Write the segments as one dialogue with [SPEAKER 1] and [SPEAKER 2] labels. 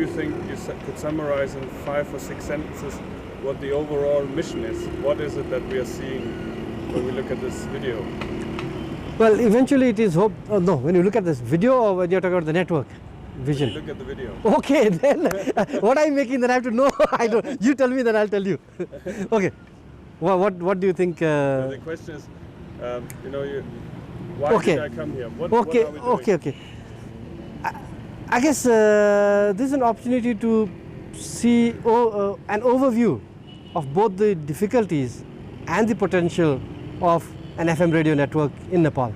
[SPEAKER 1] you think you could summarize in 5 or 6 sentences what the overall mission is? What is it that we are seeing when we look at this video?
[SPEAKER 2] Well, eventually it is hope. No, when you look at this video or when you're talking about the network vision.
[SPEAKER 1] When you look at the video.
[SPEAKER 2] Okay, then what I'm making, then I have to know. I don't. You tell me, then I'll tell you. Okay. What do you think?
[SPEAKER 1] The question is, why did I come here? What are we doing?
[SPEAKER 2] Okay. I guess this is an opportunity to see an overview of both the difficulties and the potential of an FM radio network in Nepal.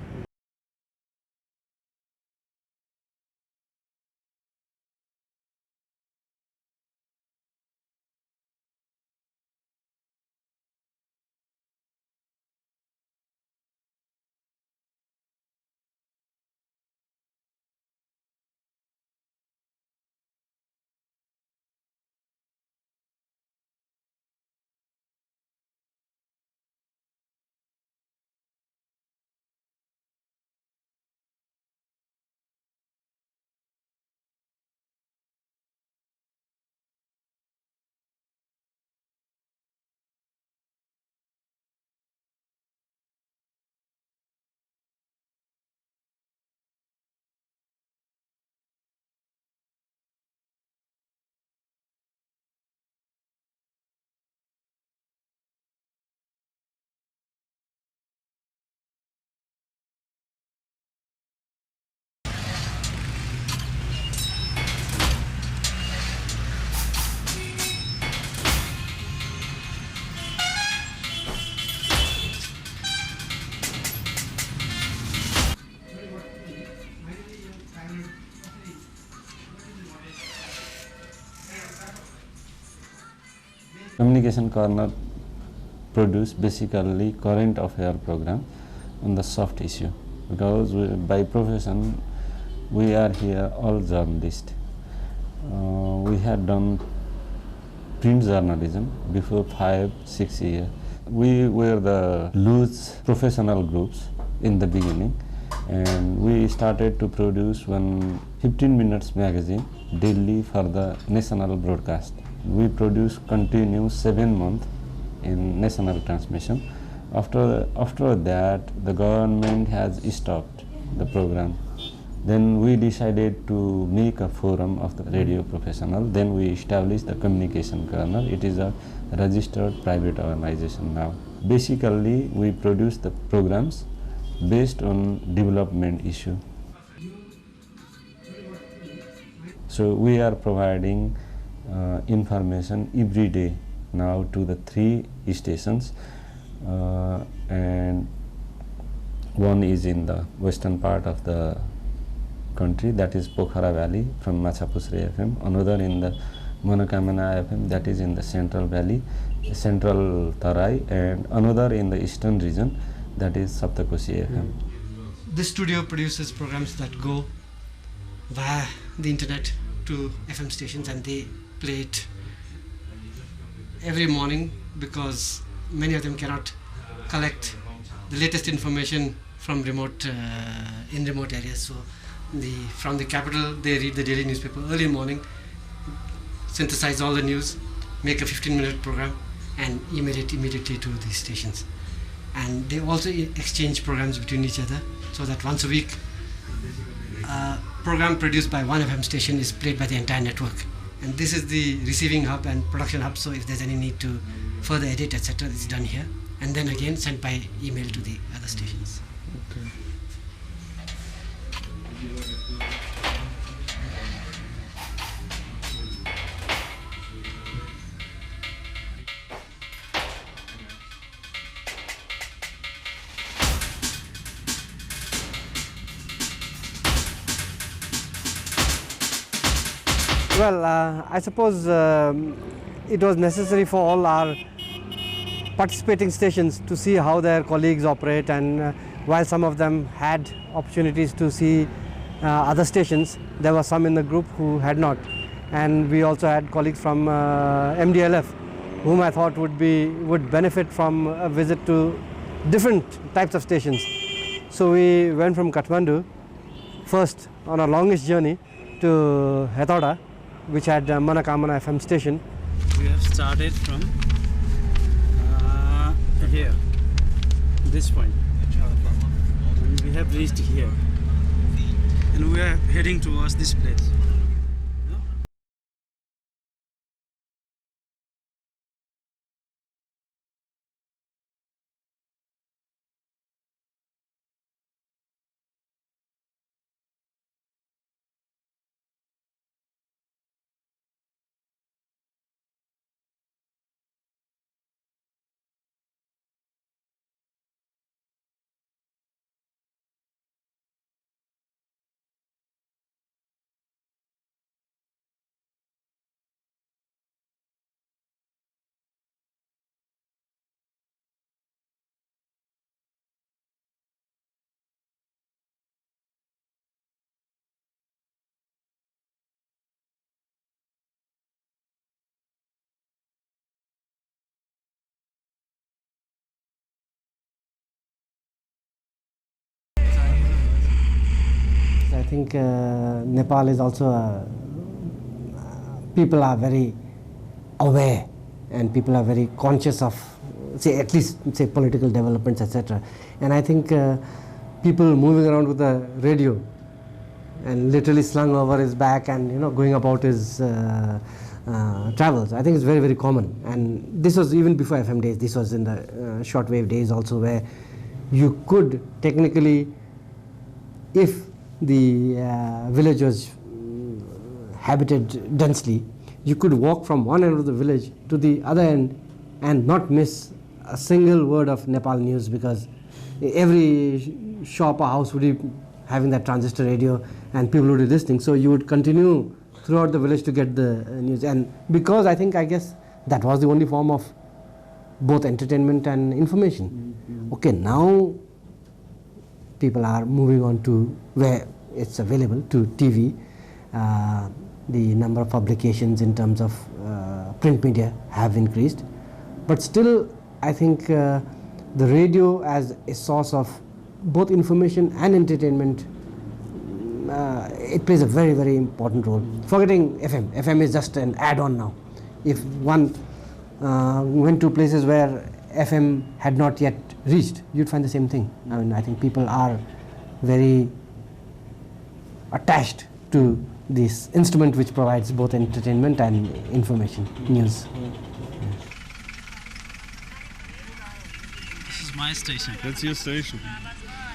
[SPEAKER 3] Communication corner produce basically current affair program on the soft issue, because by profession we are here all journalists. We had done print journalism before 5-6 years. We were the loose professional groups in the beginning, and we started to produce one 15 minutes magazine daily for the national broadcast. We produced continuous 7 months in national transmission. After that, the government has stopped the program. Then we decided to make a forum of the radio professional. Then we established the communication corner. It is a registered private organization now. Basically, we produce the programs based on development issue. So we are providing information every day now to the 3 stations, and one is in the western part of the country, that is Pokhara Valley from Machapusre FM, another in the Manokamana FM, that is in the Central Valley, Central Tarai, and another in the eastern region, that is Saptakoshi FM.
[SPEAKER 2] This studio produces programs that go via the internet to FM stations, and they play it every morning because many of them cannot collect the latest information from remote areas. So from the capital they read the daily newspaper early morning, synthesize all the news, make a 15-minute program and email it immediately to these stations. And they also exchange programs between each other, so that once a week a program produced by one FM station is played by the entire network. And this is the receiving hub and production hub, so if there's any need to further edit, etc., it's done here, and then again sent by email to the other stations.
[SPEAKER 1] Okay.
[SPEAKER 2] Well, I suppose it was necessary for all our participating stations to see how their colleagues operate, and while some of them had opportunities to see other stations, there were some in the group who had not. And we also had colleagues from MDLF whom I thought would benefit from a visit to different types of stations. So we went from Kathmandu first on our longest journey to Hetauda, which had Manakamana FM station.
[SPEAKER 4] We have started from here, this point. And we have reached here. And we are heading towards this place.
[SPEAKER 2] I think Nepal is also people are very aware and people are very conscious of, say, at least say political developments, etc. And I think people moving around with a radio and literally slung over his back and going about his travels, I think it's very, very common. And this was even before FM days. This was in the shortwave days also, where you could technically, if the village was habited densely, you could walk from one end of the village to the other end and not miss a single word of Nepal news, because every shop or house would be having that transistor radio and people would be listening. So you would continue throughout the village to get the news. And because I guess that was the only form of both entertainment and information. Okay, now people are moving on to where it's available, to TV. The number of publications in terms of print media have increased. But still, I think the radio as a source of both information and entertainment, it plays a very, very important role. Forgetting FM. FM is just an add-on now. If one went to places where FM had not yet reached, you'd find the same thing. I mean, I think people are very attached to this instrument which provides both entertainment and information, news.
[SPEAKER 4] This is my station.
[SPEAKER 1] That's your station.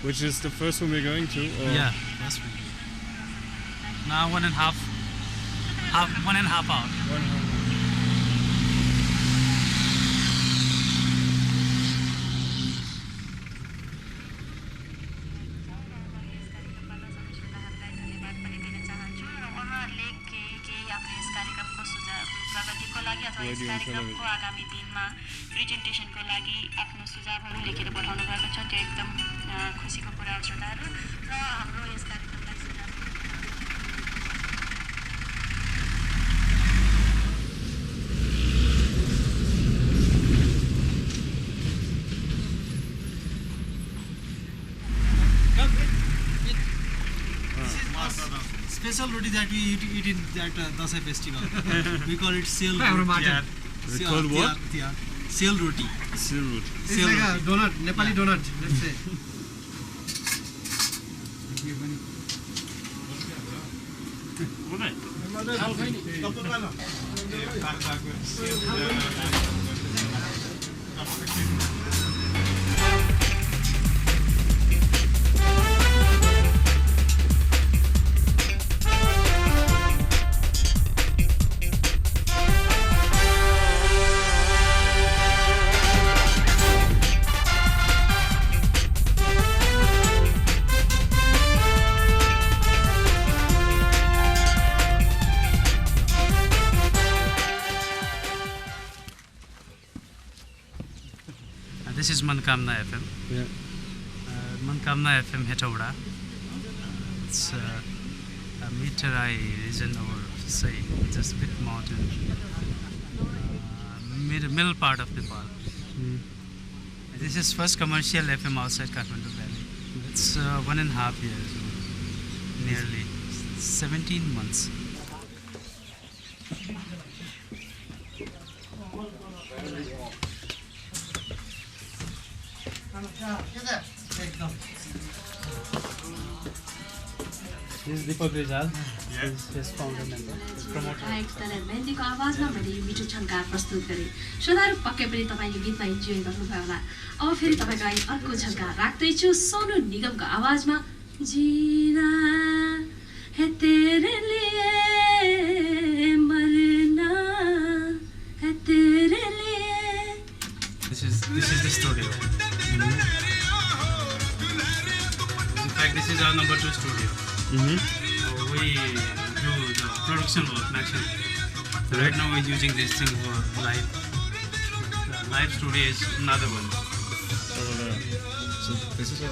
[SPEAKER 1] Which is the first one we're going to? Or?
[SPEAKER 4] Yeah, first one. Now 1.5 hour.
[SPEAKER 5] कार्यक्रमको आगामी दिनमा प्रेजेन्टेसनको लागि आफ्नो सुझावहरू लेखेर पठाउनु भएको छ। त्यो एकदम खुसीको कुरा हो श्रोताहरू। र हाम्रो यस कार्यक्रमलाई सुझाव
[SPEAKER 4] special roti that we eat in that Dasai festival. We call it seal roti.
[SPEAKER 1] Yeah. We call what?
[SPEAKER 4] Seal roti.
[SPEAKER 1] Seal roti.
[SPEAKER 2] It's like a donut, Nepali donut, let's say.
[SPEAKER 4] This is Mankamna FM.
[SPEAKER 1] Yeah.
[SPEAKER 4] Mankamna FM Hetauda. It's a Miterai region, or say just a bit mountain, middle part of Nepal. This is first commercial FM outside Kathmandu Valley. It's 1.5 years, nearly 17 months. This is Deepak Rizal. His founder member, his promoter.
[SPEAKER 5] एकतालाई मेहन्दीको आवाजमा मैले यो मिठो झङ्कार प्रस्तुत गरेँ। श्रोताहरू पक्कै पनि तपाईँ यो गीतमा enjoy गर्नुभयो होला। अब फेरि तपाईँको लागि अर्को झङ्कार राख्दैछु सोनू निगमको आवाजमा जीना है तेरे लिए मरना है तेरे लिए।
[SPEAKER 4] This is the studio. In fact, this is our number 2 studio. We do the production work naturally. Right now we're using this thing for live. The live studio is another one.
[SPEAKER 6] So this is a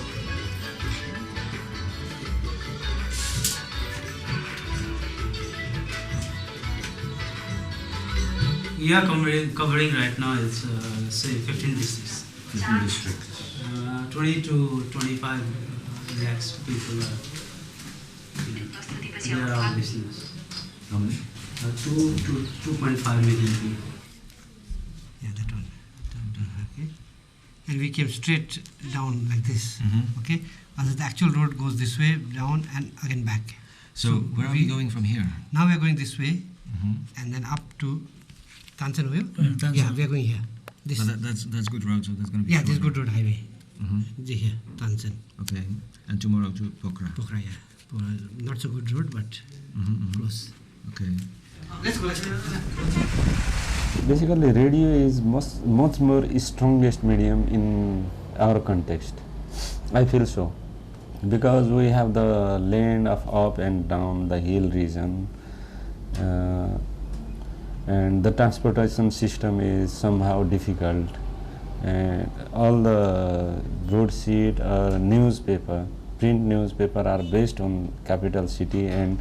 [SPEAKER 4] We are covering right now is say 15 districts.
[SPEAKER 6] 15 districts.
[SPEAKER 4] 20 to 25 lakhs people are there are listeners.
[SPEAKER 6] How many?
[SPEAKER 4] 2 to 2.5 million people.
[SPEAKER 2] Yeah, that one. Okay. And we came straight down like this. Okay. Although the actual road goes this way, down and again back.
[SPEAKER 6] So where are we going from here?
[SPEAKER 2] Now we are going this way, and then up to Tansen.
[SPEAKER 6] Tansen.
[SPEAKER 2] Yeah, we are going here. This.
[SPEAKER 6] But that's good road, so that's going to be.
[SPEAKER 2] Yeah, this is good road highway. Here, Tansen.
[SPEAKER 6] Okay, and tomorrow to Pokhara.
[SPEAKER 2] Pokhara, yeah. Not so good road, but close.
[SPEAKER 6] Okay.
[SPEAKER 2] Let's go.
[SPEAKER 3] Basically, radio is much more strongest medium in our context. I feel so, because we have the land of up and down, the hill region, and the transportation system is somehow difficult, and all the broadsheet or newspaper, print newspaper are based on capital city, and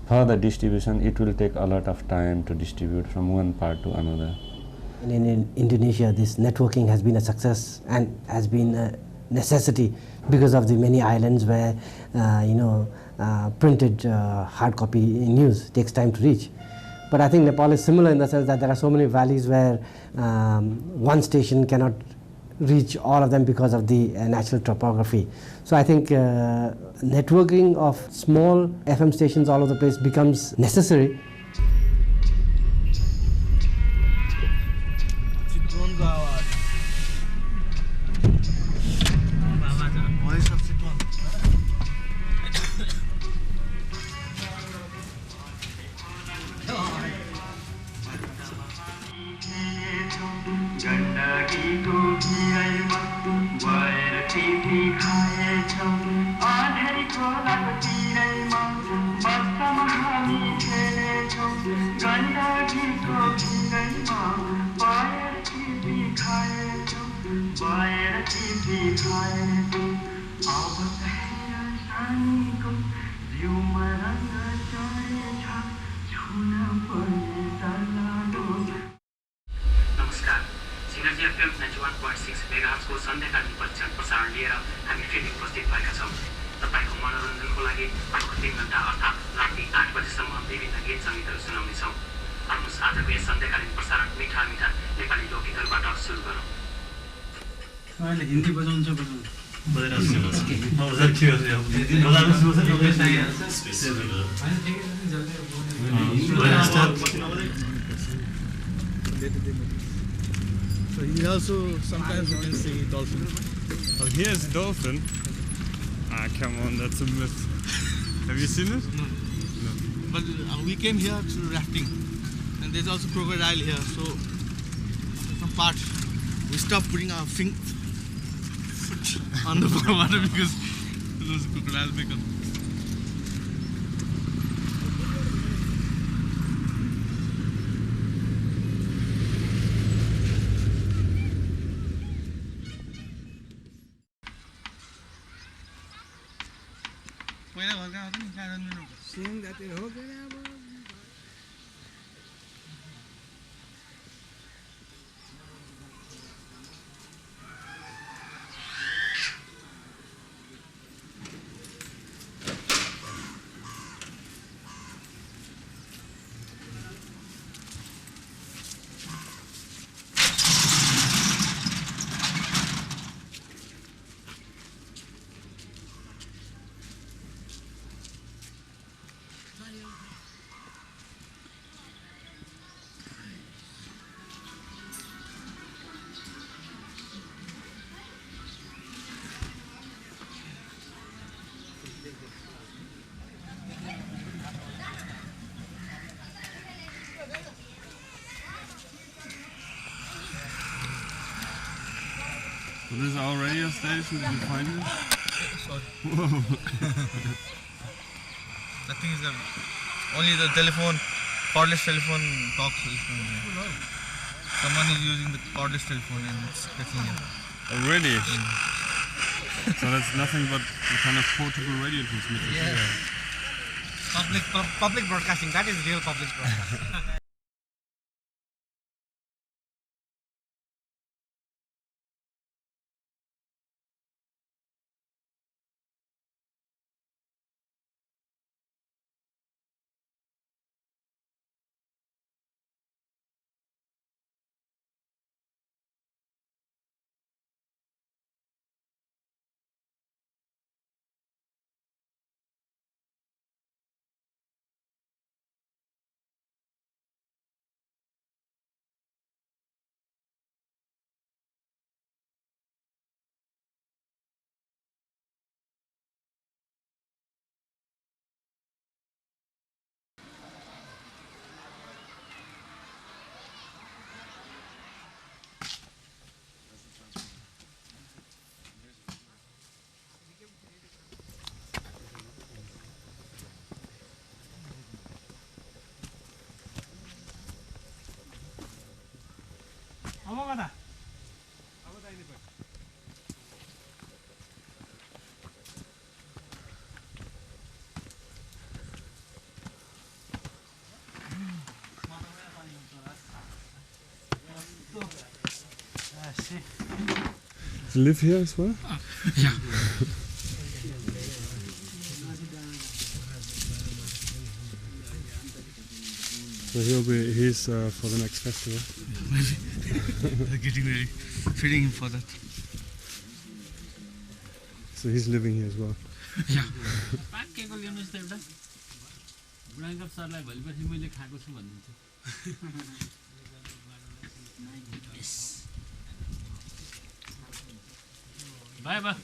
[SPEAKER 3] for the distribution it will take a lot of time to distribute from one part to another.
[SPEAKER 7] In Indonesia, this networking has been a success and has been a necessity because of the many islands where printed hard copy news takes time to reach. But I think Nepal is similar in the sense that there are so many valleys where one station cannot reach all of them because of the natural topography. So I think networking of small FM stations all over the place becomes necessary.
[SPEAKER 8] नमस्कार, synergy FM 91.6 मेगाहर्ट्जको सन्ध्याकालीन प्रसारण लिएर हामी फेरि उपस्थित भएका छौँ। तपाईँको मनोरञ्जनको लागि अर्को 3 घण्टा अर्थात् राति 8 बजेसम्म विभिन्न गीत सङ्गीतहरू सुनाउनेछौँ। आउनुहोस् आजको यस सन्ध्याकालीन प्रसारण मिठा मिठा नेपाली लोकगीतहरूबाट सुरु गरौँ।
[SPEAKER 4] अहिले Hindi बजाउँछ
[SPEAKER 1] So here also sometimes you can see dolphin. Oh, here's dolphin. Ah, come on, that's a myth. Have you seen it?
[SPEAKER 9] No. But we came here to rafting, and there's also crocodile here. So some part we stopped putting our foot on the water because those crocodiles become.
[SPEAKER 1] Seeing that it हो गया अब our radio station? Did you find it?
[SPEAKER 9] Sorry.
[SPEAKER 1] Whoa.
[SPEAKER 9] The thing is that only the telephone, cordless telephone talks is from here. Someone is using the cordless telephone and it's picking it.
[SPEAKER 1] Oh, really? So that's nothing but a kind of portable radio transmitter.
[SPEAKER 2] Yeah. Public broadcasting, that is real public broadcasting.
[SPEAKER 1] You live here as well?
[SPEAKER 4] Yeah.
[SPEAKER 1] So he's for the next festival.
[SPEAKER 9] They're getting ready, feeding him for that.
[SPEAKER 1] So he's living here as well.
[SPEAKER 4] Yeah. Bye bye.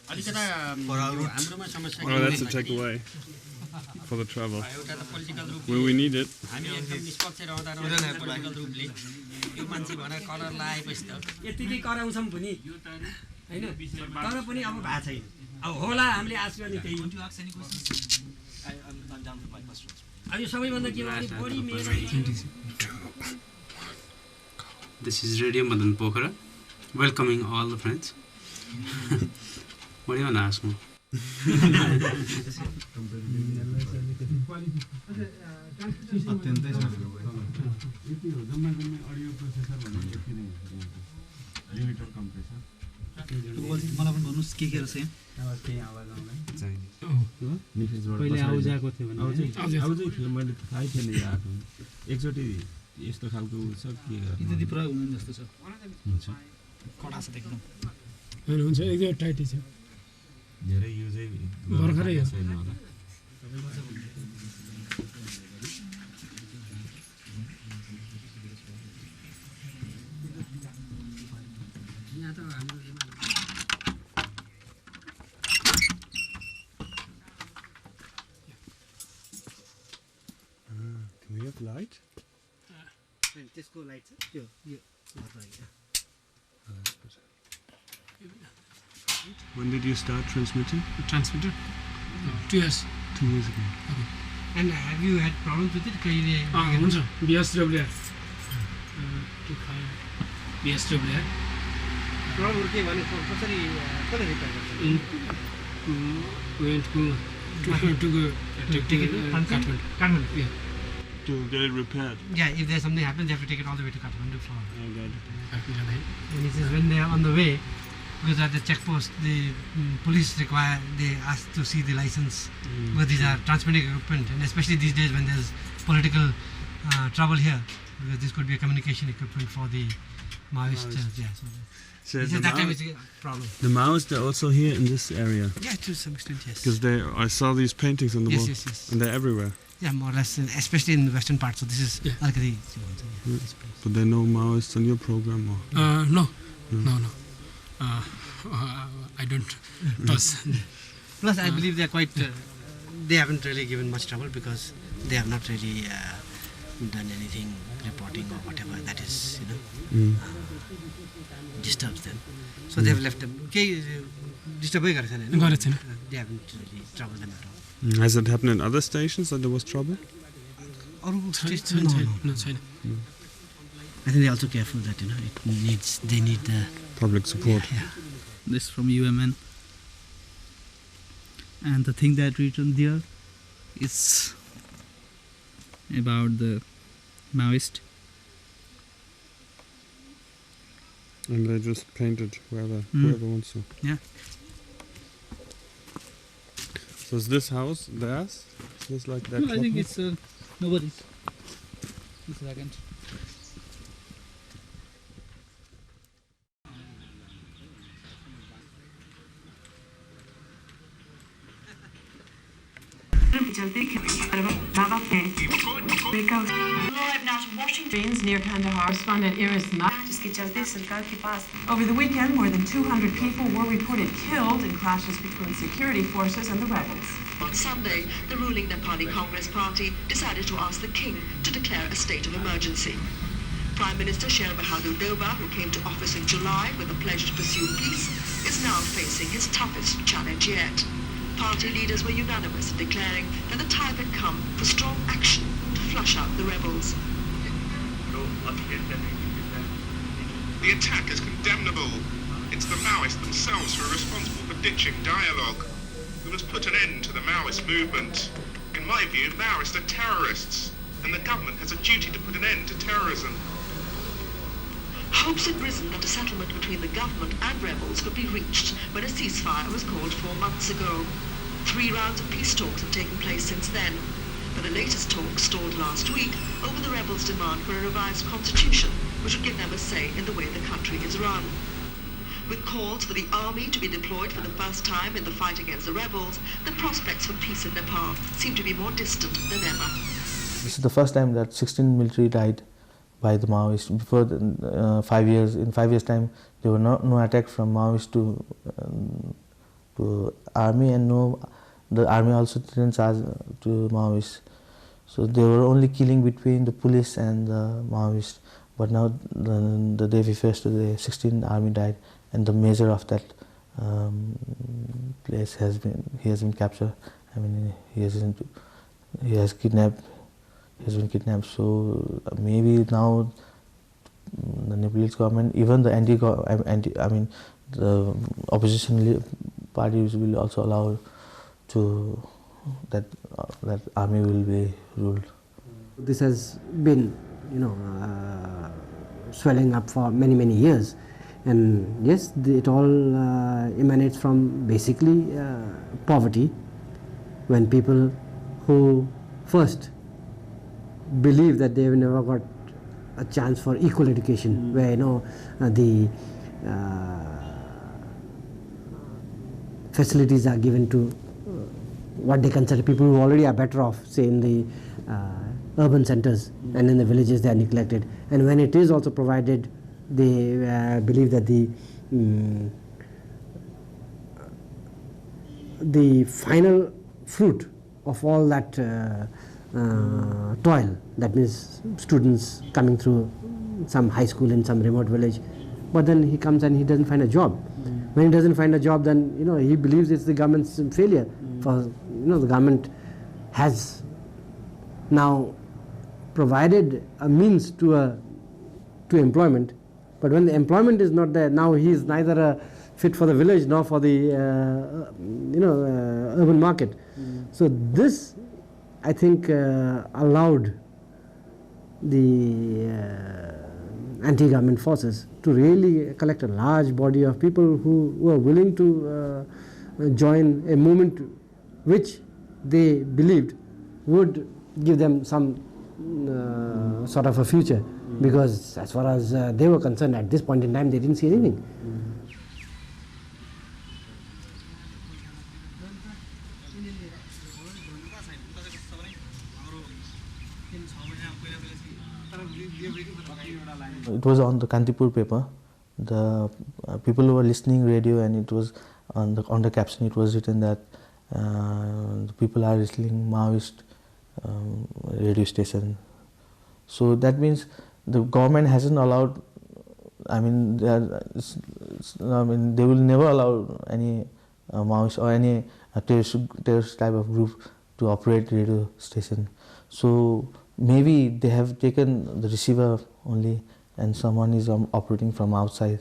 [SPEAKER 1] Oh, that's a takeaway for the travel. Will we need it?
[SPEAKER 4] This is Radio Madan Pokhara, welcoming all the friends. What do you want to ask me?
[SPEAKER 3] यस्तो खालको छ के गर्नु
[SPEAKER 10] यति प्रयोग हुनु जस्तो छ
[SPEAKER 3] हुन्छ
[SPEAKER 10] कडा छ एकदम
[SPEAKER 11] हैन हुन्छ एकदम टाइट छ
[SPEAKER 3] धेरै युजै
[SPEAKER 11] भर्खरै
[SPEAKER 3] छैन होला
[SPEAKER 2] यहाँ त हाम्रो
[SPEAKER 1] Can we have light?
[SPEAKER 2] त्यसको लाइट छ त्यो यो
[SPEAKER 1] When did you start transmitting?
[SPEAKER 11] Transmitter? 2 years.
[SPEAKER 1] 2 years ago.
[SPEAKER 11] Okay.
[SPEAKER 2] And have you had problems with it? कहिले
[SPEAKER 11] हुन्छ BSWR. BSWR.
[SPEAKER 2] प्रब्लम के भने कसरी रिपेयर गर्छ?
[SPEAKER 11] Went to go take it Kathmandu. Yeah.
[SPEAKER 1] To get it repaired.
[SPEAKER 2] Yeah, if there's something happens, they have to take it all the way to Kathmandu Flor.
[SPEAKER 1] Oh God.
[SPEAKER 2] And he says when they are on the way, because at the checkpost, the police they ask to see the license. Because these are transmitting equipment, and especially these days when there's political trouble here, because this could be a communication equipment for the Maoists. Yeah, so that time it's a problem.
[SPEAKER 1] The Maoists are also here in this area.
[SPEAKER 2] Yeah, to some extent, yes.
[SPEAKER 1] Because I saw these paintings on the wall.
[SPEAKER 2] Yes.
[SPEAKER 1] And they're everywhere.
[SPEAKER 2] Yeah, more or less, especially in the western part. So this is Alkadi.
[SPEAKER 1] But there are no Maoists on your program? Or?
[SPEAKER 11] No. I don't trust.
[SPEAKER 2] Plus, I believe they are quite. They haven't really given much trouble because they have not really done anything, reporting or whatever that is, disturbs them. So they've left them. They haven't really troubled them at all.
[SPEAKER 1] Has it happened in other stations that there was trouble?
[SPEAKER 2] No. I think they're also careful that they need the
[SPEAKER 1] Public support.
[SPEAKER 2] Yeah.
[SPEAKER 10] This from UMN. And the thing that written there is about the Maoist.
[SPEAKER 1] And they just painted whoever wants to.
[SPEAKER 10] Yeah.
[SPEAKER 1] So is this house theirs? Is this like that?
[SPEAKER 10] No, I think it's nobody's. Just a second.
[SPEAKER 12] Live now to Washington near Kandahar. Respondent Iris Micz. Over the weekend, more than 200 people were reported killed in clashes between security forces and the rebels.
[SPEAKER 13] On Sunday, the ruling Nepali Congress Party decided to ask the king to declare a state of emergency. Prime Minister Sher Bahadur Deuba, who came to office in July with a pledge to pursue peace, is now facing his toughest challenge yet. Party leaders were unanimous in declaring that the time had come for strong action to flush out the rebels.
[SPEAKER 14] The attack is condemnable. It's the Maoists themselves who are responsible for ditching dialogue. We must put an end to the Maoist movement. In my view, Maoists are terrorists, and the government has a duty to put an end to terrorism.
[SPEAKER 13] Hopes had risen that a settlement between the government and rebels could be reached when a ceasefire was called 4 months ago. 3 rounds of peace talks have taken place since then, but the latest talks stalled last week over the rebels' demand for a revised constitution which would give them a say in the way the country is run. With calls for the army to be deployed for the first time in the fight against the rebels, the prospects for peace in Nepal seem to be more distant than ever.
[SPEAKER 15] This is the first time that 16 military died by the Maoists. Before 5 years, in 5 years' time, there were no attack from Maoists to army, and the army also didn't charge to Maoists. So they were only killing between the police and the Maoists. But now, the day before yesterday, 16 army died, and the mayor of that place has been captured. I mean, he has been kidnapped. So maybe now the Nepalese government, even the the opposition parties will also allow to that army will be ruled.
[SPEAKER 7] This has been, swelling up for many years, and yes, it all emanates from basically poverty. When people who first believe that they've never got a chance for equal education, where the facilities are given to what they consider people who already are better off, say in the urban centers, and in the villages they are neglected. And when it is also provided, they believe that the final fruit of all that toil, that means students coming through some high school in some remote village, but then he comes and he doesn't find a job. When he doesn't find a job, then he believes it's the government's failure. For the government has now provided a means to employment, but when the employment is not there, now he is neither fit for the village nor for the urban market. So this, I think, allowed the anti-government forces to really collect a large body of people who were willing to join a movement which they believed would give them some sort of a future, because as far as they were concerned at this point in time, they didn't see anything.
[SPEAKER 15] It was on the Kantipur paper. The people who were listening radio, and it was on the caption, it was written that the people are listening Maoist radio station. So that means the government hasn't allowed, I mean, they will never allow any Maoist or any terrorist type of group to operate radio station. So maybe they have taken the receiver only and someone is operating from outside.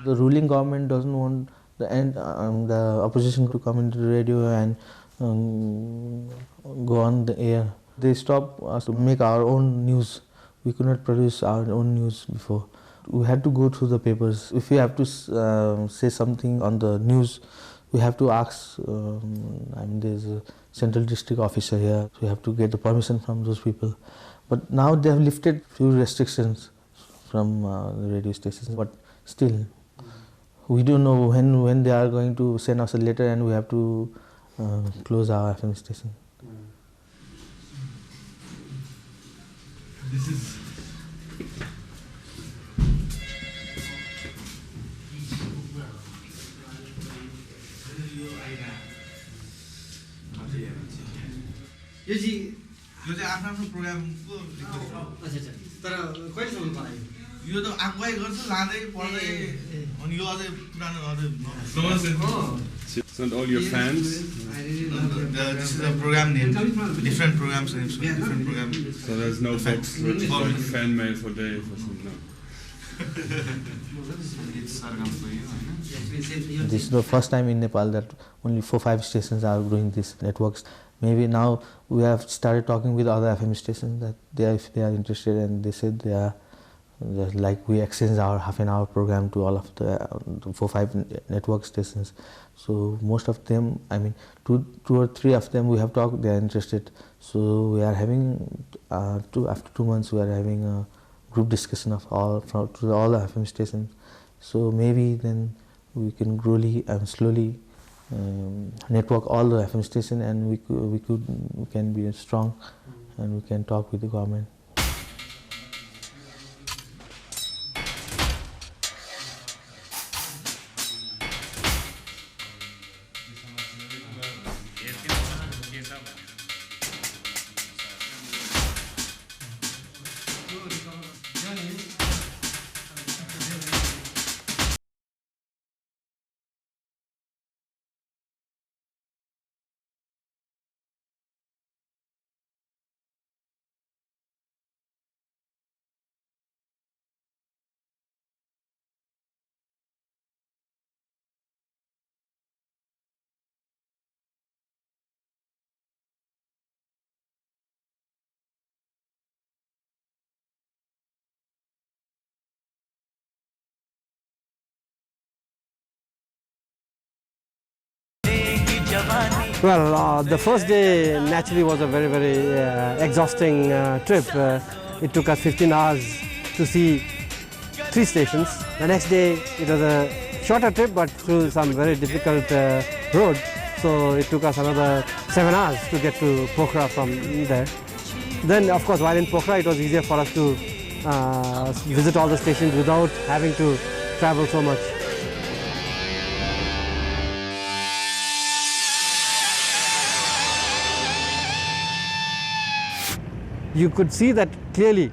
[SPEAKER 15] The ruling government doesn't want the opposition to come into the radio and go on the air. They stopped us to make our own news. We could not produce our own news before. We had to go through the papers. If we have to say something on the news, we have to ask, there's a central district officer here, so we have to get the permission from those people. But now they have lifted few restrictions from the radio stations, but still, we don't know when they are going to send us a letter and we have to close our FM station.
[SPEAKER 16] This is
[SPEAKER 9] यो चाहिँ आफ्नो आफ्नो प्रोग्रामको
[SPEAKER 2] तर कहिलेसम्म पढायो
[SPEAKER 9] यो त आगुवाई गर्छ लाँदै पढ्दै अनि यो अझै पुरानो अझै
[SPEAKER 1] Send all your fans.
[SPEAKER 9] This is a program name, different programs names, different program.
[SPEAKER 1] So there's no box with like fan mail for days or something. No.
[SPEAKER 15] This is the first time in Nepal that only 4-5 stations are doing these networks. Maybe now we have started talking with other FM stations that if they are interested, and they said they are like we exchange our half-an-hour program to all of the 4-5 network stations. So most of them, I mean, two or three of them we have talked. They are interested. So we are having after 2 months we are having a group discussion of all the FM stations. So maybe then we can slowly network all the FM stations, and we can be strong, and we can talk with the government.
[SPEAKER 7] Well, the first day naturally was a very, very exhausting trip. It took us 15 hours to see 3 stations. The next day it was a shorter trip, but through some very difficult road. So it took us another 7 hours to get to Pokhara from there. Then, of course, while in Pokhara, it was easier for us to visit all the stations without having to travel so much. You could see that clearly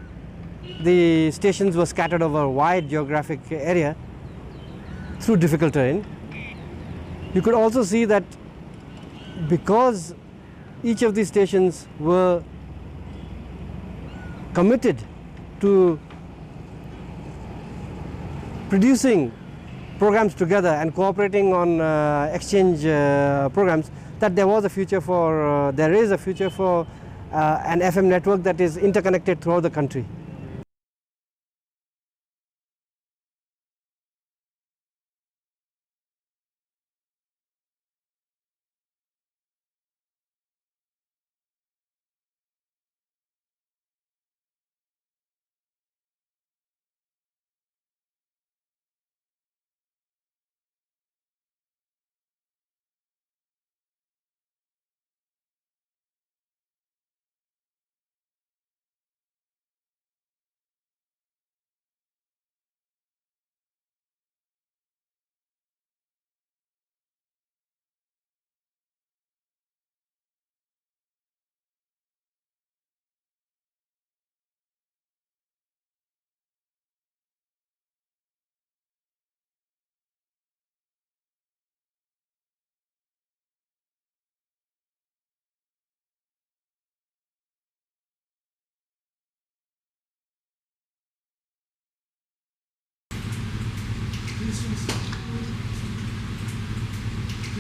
[SPEAKER 7] the stations were scattered over a wide geographic area through difficult terrain. You could also see that because each of these stations were committed to producing programs together and cooperating on exchange programs, that there was a future for, there is a future for an FM network that is interconnected throughout the country.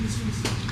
[SPEAKER 2] instance.